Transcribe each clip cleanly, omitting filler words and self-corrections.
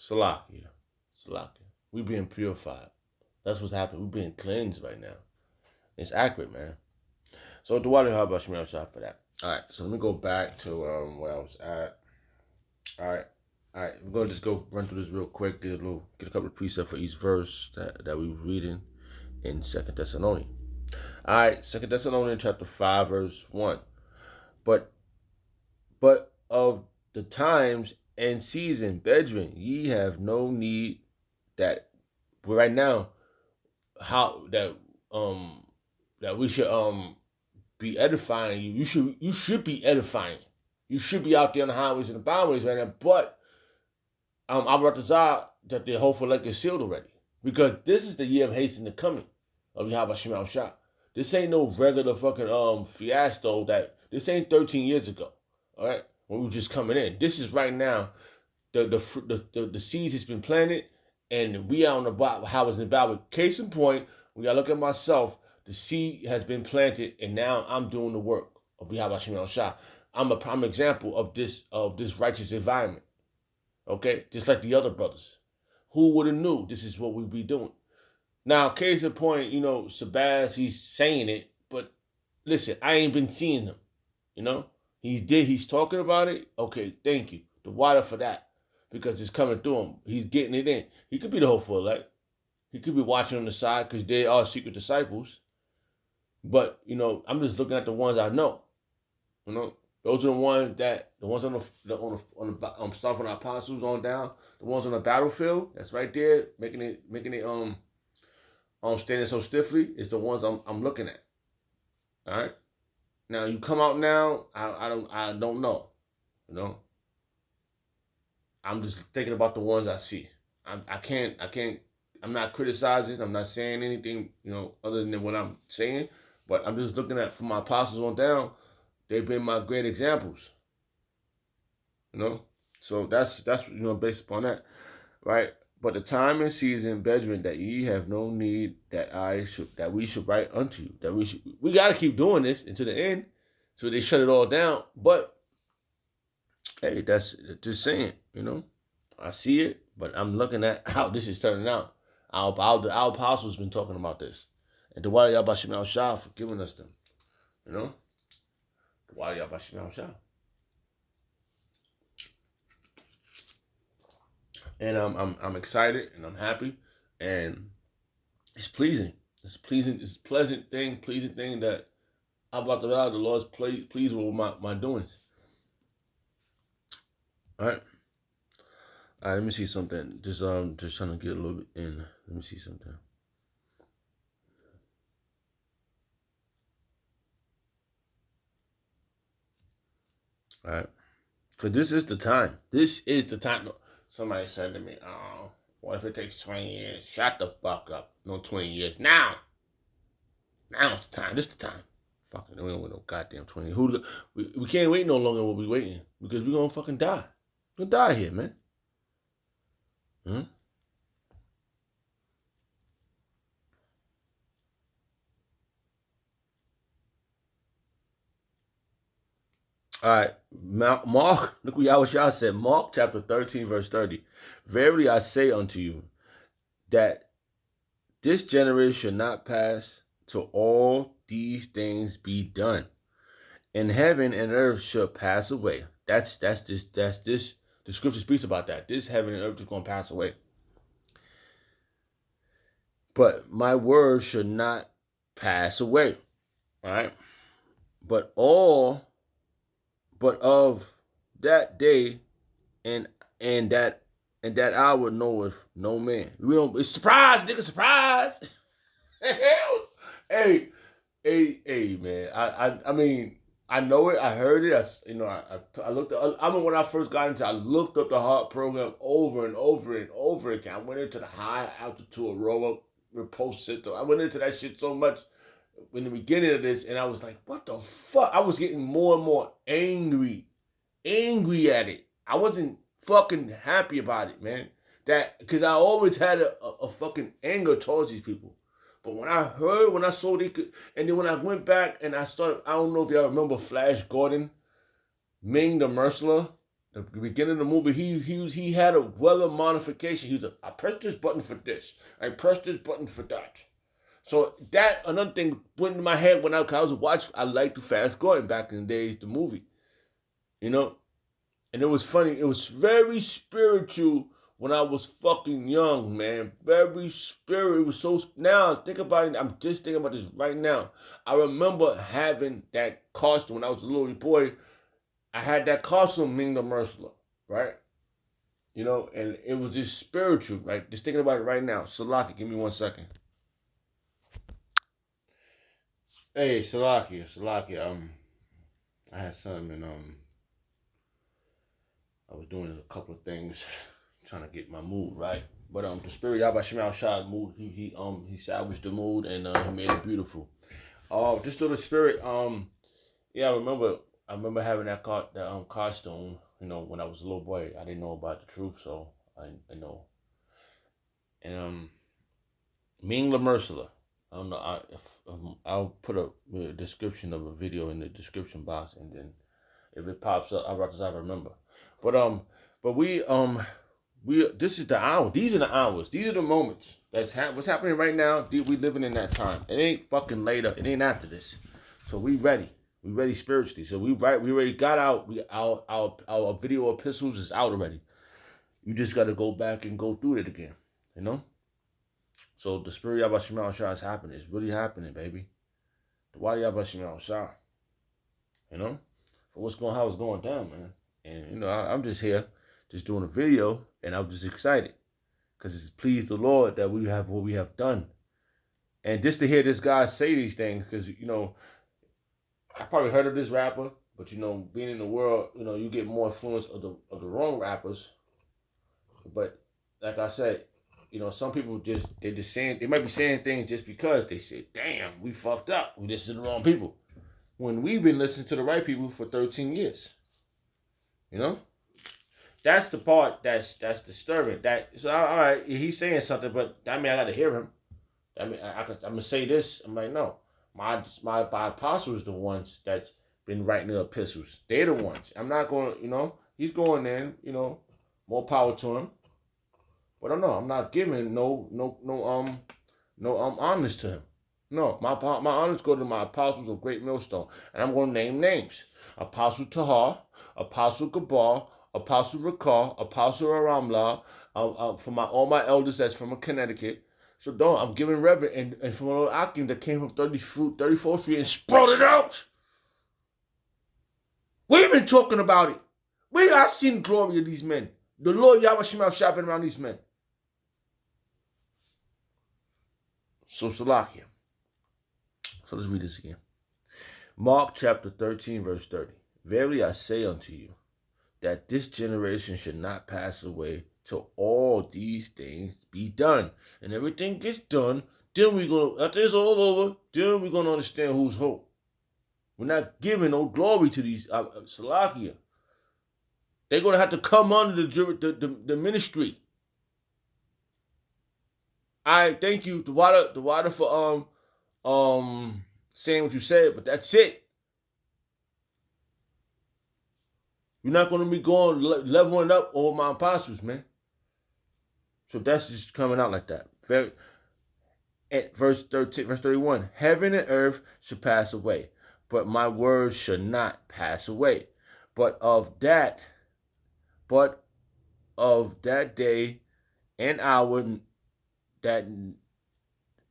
Salakia. Salakia. We being purified. That's what's happening. We being cleansed right now. It's accurate, man. So the water, how about Shemel Shah for that? All right. So let me go back to where I was at. All right. All right. We're gonna just go run through this real quick. Get a couple of precepts for each verse that we were reading in Second Thessalonians. All right. Second Thessalonians chapter 5 verse 1. But of the times and season, brethren, ye have no need that right now how that we should be edifying you. You should be edifying. You should be out there on the highways and the byways right now. But Abaratazar that the hopeful lake is sealed already. Because this is the year of hastening the coming of Yahweh Shemal Shah. This ain't no regular fucking fiasco that this ain't 13 years ago. Alright? When we were just coming in. This is right now the seeds has been planted and we are on the how it's in the Bible. Case in point, when I look at myself, the seed has been planted and now I'm doing the work of Yahweh Shemal Shah. I'm a prime example of this righteous environment. Okay? Just like the other brothers. Who would have knew this is what we'd be doing? Now, case in point, Sabaz, he's saying it, but listen, I ain't been seeing him. He's talking about it. Okay, thank you. The water for that. Because it's coming through him. He's getting it in. He could be the hopeful elect. He could be watching on the side because they are secret disciples. But, I'm just looking at the ones I know. Those are the ones on the stuff on the apostles on down, the ones on the battlefield, that's right there, making it standing so stiffly, is the ones I'm looking at. All right. Now you come out now, I don't know. I'm just thinking about the ones I see. I'm not criticizing, I'm not saying anything, other than what I'm saying, but I'm just looking at from my apostles on down. They've been my great examples. So that's based upon that, right? But the time and season, brethren, that ye have no need that we should write unto you. That we gotta keep doing this until the end, so they shut it all down. But hey, that's just saying, I see it, but I'm looking at how this is turning out. Our apostles been talking about this, and the Wadi Yabashim Al Shah for giving us them, Why y'all Bashim Shah? And I'm excited and I'm happy and it's pleasing. It's pleasing. It's a pleasing thing that about the Lord's pleased with my doings. All right. All right. Let me see something. Just trying to get a little bit in. Let me see something. All right. Because this is the time. This is the time. Somebody said to me, oh, what if it takes 20 years? Shut the fuck up. No 20 years. Now it's the time. This is the time. Fucking, we don't want no goddamn 20. We can't wait no longer. We'll be waiting. Because we're going to fucking die. We're going to die here, man. All right, Mark, look what Yahweh said. Mark chapter 13, verse 30. Verily I say unto you, that this generation should not pass till all these things be done. And heaven and earth shall pass away. That's this. The scripture speaks about that. This heaven and earth is going to pass away. But my word should not pass away. All right. But of that day and that hour knoweth no man. We don't. It's surprise, nigga, surprise. hey, man. I mean, I know it. I heard it. I looked. I remember when I first got into. I looked up the heart program over and over and over again. I went into the high altitude aurora repulse system. I went into that shit so much in the beginning of this, and I was like, "What the fuck?" I was getting more and more angry at it. I wasn't fucking happy about it, man. Because I always had a fucking anger towards these people. But when I saw they could, and then when I went back and I started, I don't know if y'all remember Flash Gordon, Ming the Merciless. The beginning of the movie, he had a weather modification. He was like, I pressed this button for this. I pressed this button for that. So that another thing went in my head when I was watching. I liked the Fast Gordon back in the days, the movie, you know. And it was funny. It was very spiritual when I was fucking young, man. Very spiritual. It was so. Now think about it. I'm just thinking about this right now. I remember having that costume when I was a little boy. I had that costume, Ming the Merciless, right? You know, and it was just spiritual, right? Just thinking about it right now. Salaki, give me 1 second. Hey, Salaki. I had something, and I was doing a couple of things, trying to get my mood right. But the spirit Yabba Shemal Shah mood, he salvaged the mood and he made it beautiful. Just through the spirit, yeah, I remember having that costume, you know, when I was a little boy. I didn't know about the truth, so I know. And Ming La Mercila. I don't know. I'll put a description of a video in the description box, and then if it pops up, I remember. But we this is the hour. These are the hours. These are the moments. What's happening right now. We living in that time. It ain't fucking later. It ain't after this. So we ready. We ready spiritually. So we already got out. Our video epistles is out already. You just got to go back and go through it again. You know. So the spirit of Shemal Shah is happening. It's really happening, baby. The Wadi of Shemal Shah. You know. For how it's going down, man. And you know, I'm just here, just doing a video, and I'm just excited because it's pleased the Lord that we have what we have done. And just to hear this guy say these things, because you know, I probably heard of this rapper, but you know, being in the world, you know, you get more influence of the wrong rappers. But like I said, you know, some people they might be saying things just because they say, "Damn, we fucked up. We listened to the wrong people." When we've been listening to the right people for 13 years. You know? That's the part that's disturbing. So all right, he's saying something, but I mean I gotta hear him. I mean I'm gonna say this. I'm like, no. My apostles the ones that's been writing the epistles. They're the ones. I'm not going, you know, he's going in, you know, more power to him. But I know I'm not giving no honors to him. No, my honors go to my apostles of Great Millstone. And I'm gonna name names. Apostle Tahar, Apostle Gabar, Apostle Rakar, Apostle Aramla, for all my elders that's from Connecticut. So I'm giving reverend and from an Akim that came from 34th Street and sprouted out. We've been talking about it. We have seen the glory of these men. The Lord Yahweh Shemal shopping around these men. So Salakia. So let's read this again. Mark chapter 13, verse 30. Verily I say unto you, that this generation should not pass away till all these things be done. And everything gets done, then after it's all over, then we're going to understand who's who. We're not giving no glory to these Salakia. They're going to have to come under the ministry. I thank you, the water for saying what you said, but that's it. You're not going to be going leveling up all my apostles, man. So that's just coming out like that. At verse 31, heaven and earth shall pass away, but my words shall not pass away. But of that day and hour that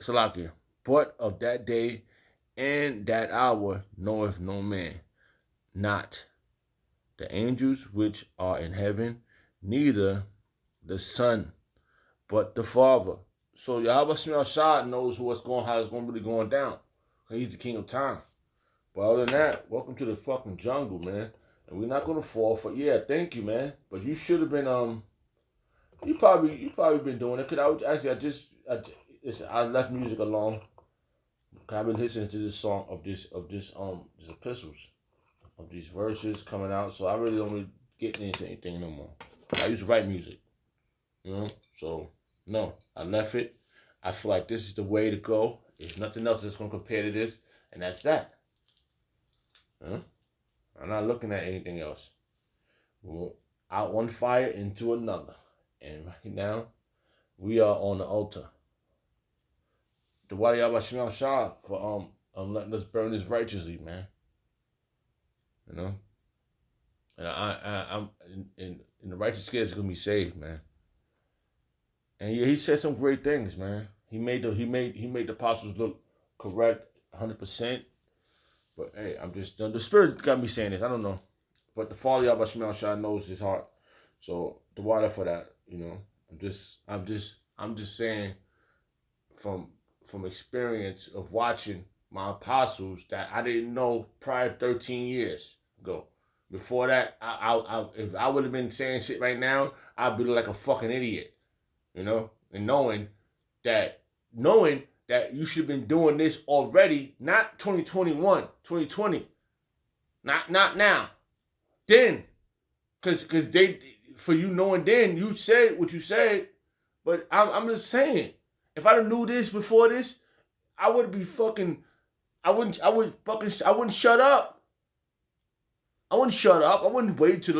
Salakia, but of that day and that hour knoweth no man, not the angels which are in heaven, neither the Son, but the Father. So Yahweh Shemal Shah knows how it's really going down. He's the king of time. But other than that, welcome to the fucking jungle, man. And we're not gonna fall for thank you, man. But you should have been you probably been doing it. Cause I left music alone. I've been listening to this song of this epistles, of these verses coming out. So I really don't really get into anything no more. I used to write music, you know. So no, I left it. I feel like this is the way to go. There's nothing else that's gonna compare to this, and that's that. Huh? I'm not looking at anything else. out one fire into another. And right now, we are on the altar. The Wadi Abba Shemel Shah for letting us burn this righteously, man. You know? And I'm in the righteous kids gonna be saved, man. And yeah, he said some great things, man. He made the apostles look correct 100%. But hey, I'm just the spirit got me saying this. I don't know. But the Father Yahweh Shemel Shah knows his heart. So the water for that, you know. I'm just saying from experience of watching my apostles that I didn't know prior 13 years ago. Before that, if I would have been saying shit right now, I'd be like a fucking idiot, you know. And knowing that you should have been doing this already, not 2021, 2020, not now. Then, cause they for you knowing then you said what you said, but I'm just saying if I knew this before this, I would be fucking. I wouldn't shut up. I wouldn't shut up. I wouldn't wait till